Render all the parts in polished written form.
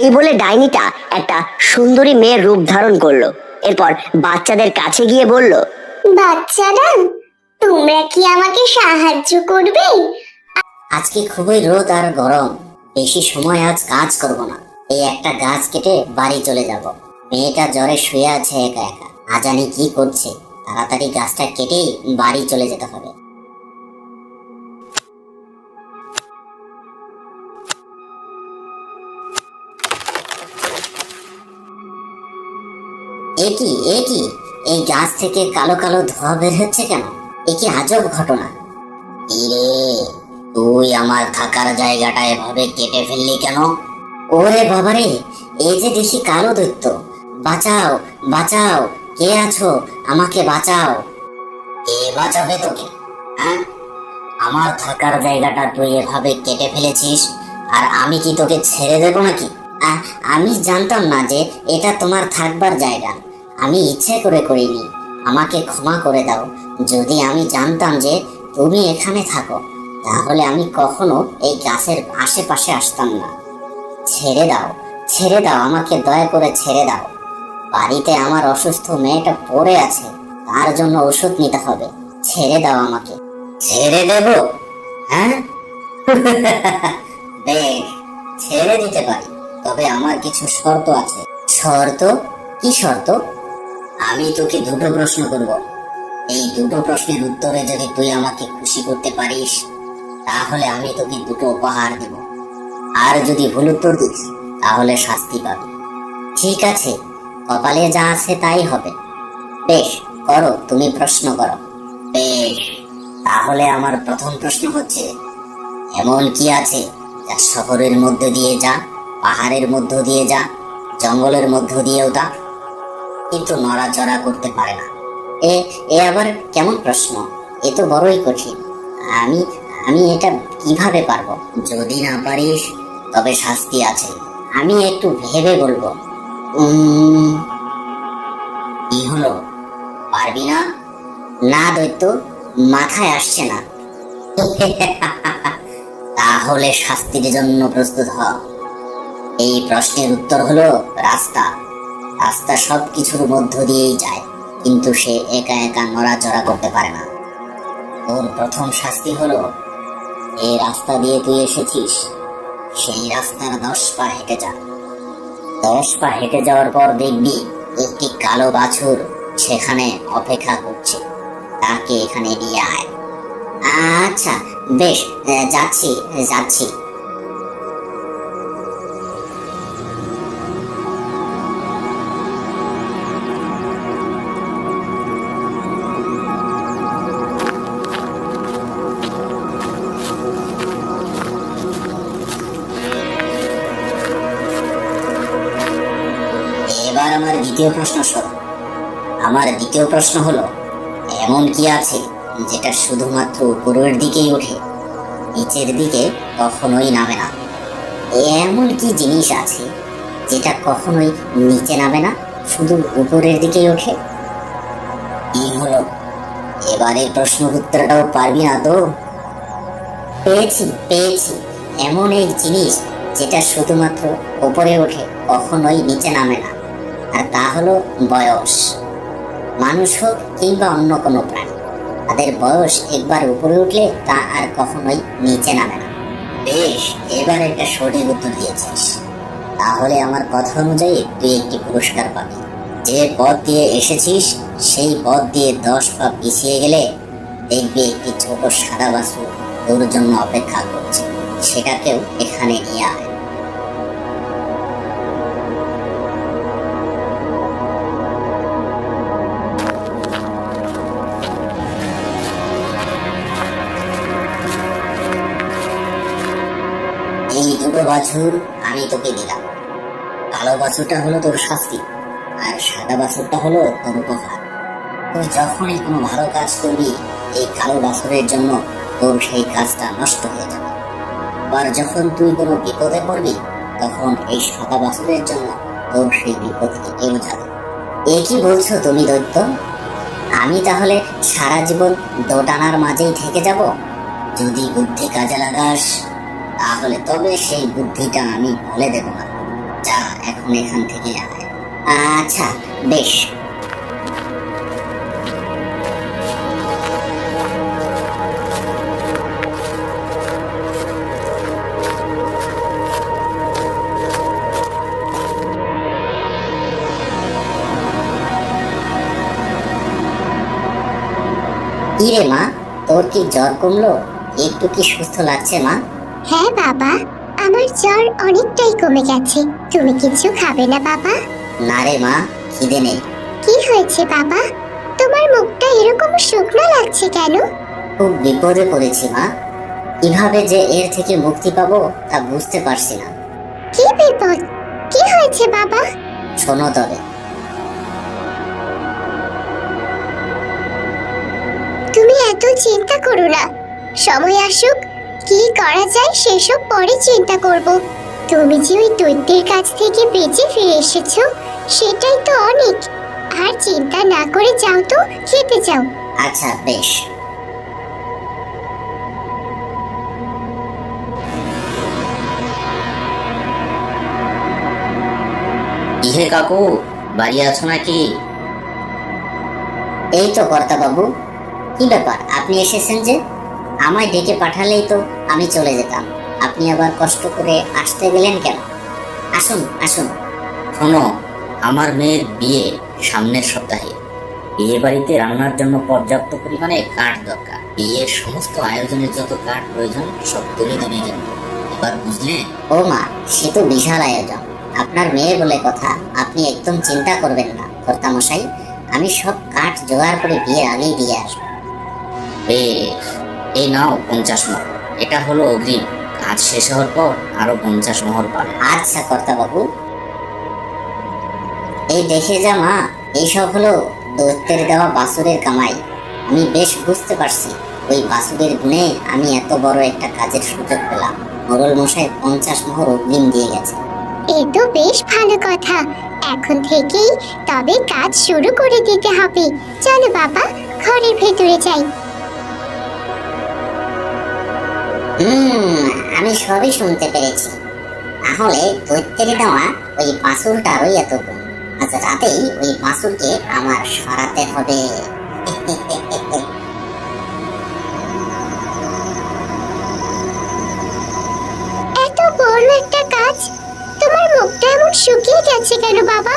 এই বলে ডাইনিটা একটা সুন্দরী মেয়ের রূপ ধারণ করলো। এরপর বাচ্চাদের কাছে গিয়ে বলল, বাচ্চারা, তোমরা কি আমাকে সাহায্য করবে? আজকে খুবই রোদ আর গরম, বেশি সময় আজ কাজ করব না। এই একটা গাছ কেটে বাড়ি চলে যাব। মেয়েটা জ্বরে শুয়ে আছে একা একা, না জানি কি করছে। তাড়াতাড়ি গাছটা কেটেই বাড়ি চলে যেতে হবে। একি একি এই গাছ থেকে কালো কালো ধোঁয়া বের হচ্ছে কেন? এ কি আজব ঘটনা! ইরে, তুই আমার থাকার জায়গাটা এভাবে কেটে ফেললি কেন? ওরে বাবারে, এই যে দেখি কালো দৈত্য! বাঁচাও, বাঁচাও! কে আছো? আমাকে বাঁচাও! কে বাঁচাবে তোকে? হ্যাঁ, আমার থাকার জায়গাটা তুই এভাবে কেটে ফেলেছিস, আর আমি কি তোকে ছেড়ে দেবো নাকি? আমি জানতাম না যে এটা তোমার থাকবার জায়গা। আমি ইচ্ছে করে করিনি, আমাকে ক্ষমা করে দাও। যদি আমি জানতাম যে তুমি এখানে থাকো, তাহলে আমি কখনো এই গাছের আশেপাশে আসতাম না। ছেড়ে দাও, ছেড়ে দাও, আমাকে দয়া করে ছেড়ে দাও। বাড়িতে আমার অসুস্থ মেয়েটা পড়ে আছে, তার জন্য ওষুধ নিতে হবে। ছেড়ে দাও আমাকে। ছেড়ে দেব? হ্যাঁ, বেশ, ছেড়ে দিতে পারি, তবে আমার কিছু শর্ত আছে। শর্ত? কি শর্ত? আমি তোকে দুটো প্রশ্ন করব। এই দুটো প্রশ্নের উত্তরে যদি তুই আমাকে খুশি করতে পারিস, তাহলে আমি তোকে দুটো উপহার দেব। আর যদি ভুল উত্তর দিস, তাহলে শাস্তি পাবি। ঠিক আছে, কপালে যা আছে তাই হবে। বেশ, করো, তুমি প্রশ্ন করো। বেশ, তাহলে আমার প্রথম প্রশ্ন হচ্ছে, এমন কি আছে যা শহরের মধ্য দিয়ে যা, পাহাড়ের মধ্য দিয়ে যা, জঙ্গলের মধ্য দিয়েও যা, কিন্তু নড়াচড়া করতে পারে না? এ এ আবার কেমন প্রশ্ন? এ তো বড়ই কঠিন। আমি আমি এটা কিভাবে পারবো? যদি না পারিস, তবে শাস্তি আছে। আমি একটু ভেবে বলবো। কি হলো, পারবি না? না দৈত্য, মাথায় আসছে না। তাহলে শাস্তির জন্য প্রস্তুত হ। এই প্রশ্নের উত্তর হলো রাস্তা। রাস্তা সবকিছুর মধ্য দিয়েই যায়, কিন্তু সে একা একা নড়াচড়া করতে পারে না। তোর প্রথম শাস্তি হলো, এই রাস্তা দিয়ে তুই এসেছিস, সেই রাস্তার 10 পা হেঁটে যা। 10 পা হেঁটে যাওয়ার পর দেখবি একটি কালো বাছুর সেখানে অপেক্ষা করছে। তাকে এখানে নিয়ে আয়। আচ্ছা, বেশ, যাচ্ছি যাচ্ছি। এবার আমার দ্বিতীয় প্রশ্ন শোনো। আমার দ্বিতীয় প্রশ্ন হলো, এমন কি আছে যেটা শুধুমাত্র উপরের দিকেই ওঠে, নিচের দিকে কখনোই নামে না? এমন কি জিনিস আছে যেটা কখনোই নিচে নামে না, শুধু উপরের দিকেই ওঠে? কি হলো, এবারের প্রশ্ন উত্তরটাও পারবি না তো? পেয়েছি পেয়েছি, এমন এক জিনিস যেটা শুধুমাত্র উপরে ওঠে, কখনোই নিচে নামে না, আর তা হলো বয়স। মানুষ হোক কিংবা অন্য কোনো প্রাণী, তাদের বয়স একবার উপরে উঠলে তা আর কখনোই নিচে নামে না। বেশ, এবার একটা সঠিক উত্তর দিয়েছিস। তাহলে আমার কথা অনুযায়ী তুই একটি পুরস্কার পাবি। যে পথ দিয়ে এসেছিস সেই পথ দিয়ে 10 পা পিছিয়ে গেলে দেখবি একটি ছোট সাদা বাছুর তোর জন্য অপেক্ষা করছে। সেটাকেও এখানে নিয়ে আয়। এই দুটো বাছুর আমি তোকে দিলাম। কালো বাছুরটা হলো তোর শাস্তি, আর সাদা বাছুরটা হলো তোর উপহার। তুই যখনই কোনো ভালো কাজ করবি, এই কালো বাছুরের জন্য তোর সেই কাজটা নষ্ট হয়ে যাবে। আবার যখন তুই কোনো বিপদে পড়বি, তখন এই সাদা বাছুরের জন্য তোর সেই বিপদ কেটেও যাবে। এ কি বলছো তুমি দৈত্য? আমি তাহলে সারা জীবন দোটানার মাঝেই থেকে যাব? যদি বুদ্ধি কাজে লাগাস, তাহলে তবে সেই বুদ্ধিটা আমি বলে দেব না। যা, এখন এখান থেকে আয়। আচ্ছা বেশ। কি রে মা, তোর কি জ্বর কমলো? একটু কি সুস্থ লাগছে মা? হ্যাঁ বাবা, আমার জ্বর অনেকটাই কমে গেছে। তুমি কিছু খাবে না বাবা? না রে মা, খিদে নেই। কি হয়েছে বাবা? তোমার মুখটা এরকম শুকনো লাগছে কেন? খুব বিপদে পড়েছি মা। কিভাবে যে এর থেকে মুক্তি পাবো তা বুঝতে পারছি না। কি বিপদ? কি হয়েছে বাবা? শোনো তবে। তুমি এত চিন্তা করো না, সময় আসুক, কি করা যায় সেসব পরে চিন্তা করব। তুমি যে ওই দৈত্যের কাছ থেকে বেঁচে ফিরে এসেছো, সেটাই তো অনেক। আর চিন্তা না করে যাও তো, খেতে যাও। আচ্ছা বেশ। ইহে কাকু, বাড়ি আছো নাকি? এই তো কর্তা বাবু। কি ব্যাপার, আপনি এসেছেন যে? আমায় ডেকে পাঠালেই তো আমি চলে যেতাম। আপনি আবার কষ্ট করে আসতে গেলেন কেন? আসুন আসুন। শোনো, আমার মেয়ের বিয়ে সামনের সপ্তাহে। বিয়ে বাড়িতে রান্নার জন্য পর্যাপ্ত পরিমাণে কাঠ দরকার। বিয়ের সমস্ত আয়োজনের যত কাঠ প্রয়োজন সব তুলে দেবে কিন্তু। এবার বুঝলে? ও মা, সে তো বিশাল আয়োজন। আপনার মেয়ে বলে কথা, আপনি একদম চিন্তা করবেন না কর্তা মশাই। আমি সব কাঠ জোগাড় করে বিয়ের আগেই দিয়ে আসবো। বেশ, এই নাও 50 মোহর। এটা হলো অগ্রিম। কাজ শেষ হওয়ার পর আরো 50 মোহর পাবে। আচ্ছা কর্তা বাবু। এই দেখে যা মা, এইসব হলো দৈত্যের দেওয়া বাসুরের কামাই। আমি বেশ বুঝতে পারছি ওই বাসুরের গুণে আমি এত বড় একটা কাজের সুযোগ পেলাম। মোড়ল মশাই 50 মোহর অগ্রিম দিয়ে গেছে। এ তো বেশ ভালো কথা। এখন থেকেই তবে কাজ শুরু করে দিতে হবে। চলো বাবা, ঘরের ভেতরে যাই। আমি সবই শুনতে পেরেছি। তাহলে দৈত্যের দেওয়া ওই বাসুরটারই এত গুণ। আজ রাতেই ওই বাসুরকে আমার সরাতে হবে। এত বড় একটা কাজ, তোমার মুখটা এমন শুকিয়ে গেছে কেন বাবা?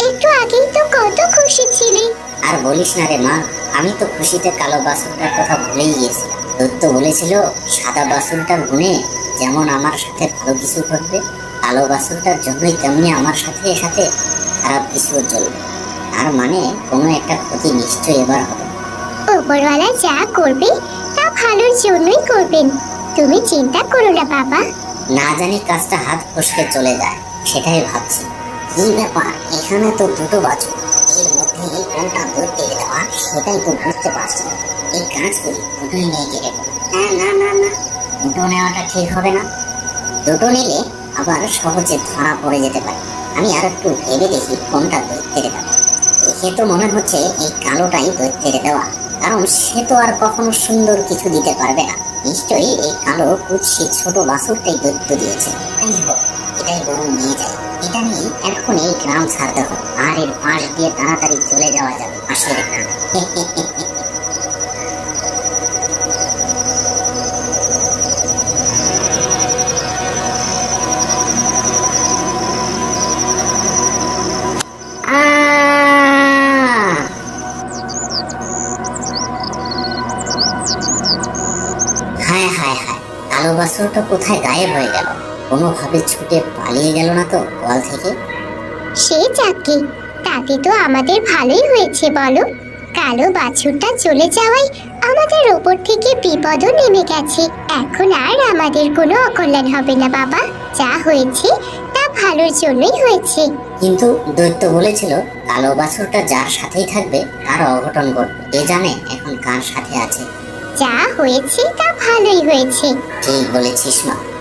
একটু আগেই তো কত খুশি ছিলে। আর বলিস না রে মা, আমি তো খুশিতে কালো বাসুরটার কথা ভুলেই গিয়েছিলাম। দৈত্য বলেছিল সাদা বাসুরটার গুণে যেমন আমার সাথে ভালো কিছু ঘটবে, কালো বাসুরটার জন্যই তেমনি আমার সাথে সাথে খারাপ কিছু চলবে। তার মানে কোনো একটা ক্ষতি নিশ্চয়ই এবার হবে। ওপরওয়ালা যা করবে তা ভালোর জন্যই করবেন। তুমি চিন্তা করো না বাবা। না জানি কাজটা হাত ফসকে চলে যায়, সেটাই ভাবছি। কি ব্যাপার, এখানে তো দুটো বাছুর, এর মধ্যে এই কোনটা দৈত্যের দেওয়া সেটাই তো বুঝতে পারছি না। এই কাজ করি দুটোই নিয়ে গেলে না না না না, দুটো নেওয়াটা ঠিক হবে না। দুটো নিলে আবার সহজে ধরা পড়ে যেতে পারে। আমি আর একটু ভেবে দেখি কোনটা দৈত্যের দেওয়া। দেখে তো মনে হচ্ছে এই কালোটাই দৈত্যের দেওয়া, কারণ সে তো আর কখনো সুন্দর কিছু দিতে পারবে না। নিশ্চয়ই এই কালো কুৎসি ছোট বাছুরটাই দৈত্য দিয়েছে। তাই হোক, এটাই বরং নিয়ে যাই। এটা নিয়ে এখন এই গ্রাম ছাড়তে হবে, আর এর পাশ দিয়ে তাড়াতাড়ি চলে যাওয়া যাবে পাশের গ্রাম। হায় হায় হায়, কালো বাছুরটা কোথায় গায়েব হয়ে গেল? কোনোভাবে ছুটে পালিয়ে গেল না তো গোয়াল থেকে? সে যাকে, তাতে তো আমাদের ভালোই হয়েছে বলো। কালো বাছুরটা চলে যাওয়ায় আমাদের ওপর থেকে বিপদও নেমে গেছে। এখন আর আমাদের কোনো অকল্যাণ হবে না বাবা। যা হয়েছে তা ভালোর জন্যই হয়েছে। কিন্তু দৈত্য বলেছিল কালো বাছুরটা যার সাথেই থাকবে তার অঘটন ঘটবে। কে জানে এখন কার সাথে আছে। যা হয়েছে তা ভালোই হয়েছে। ঠিক বলেছিস মা।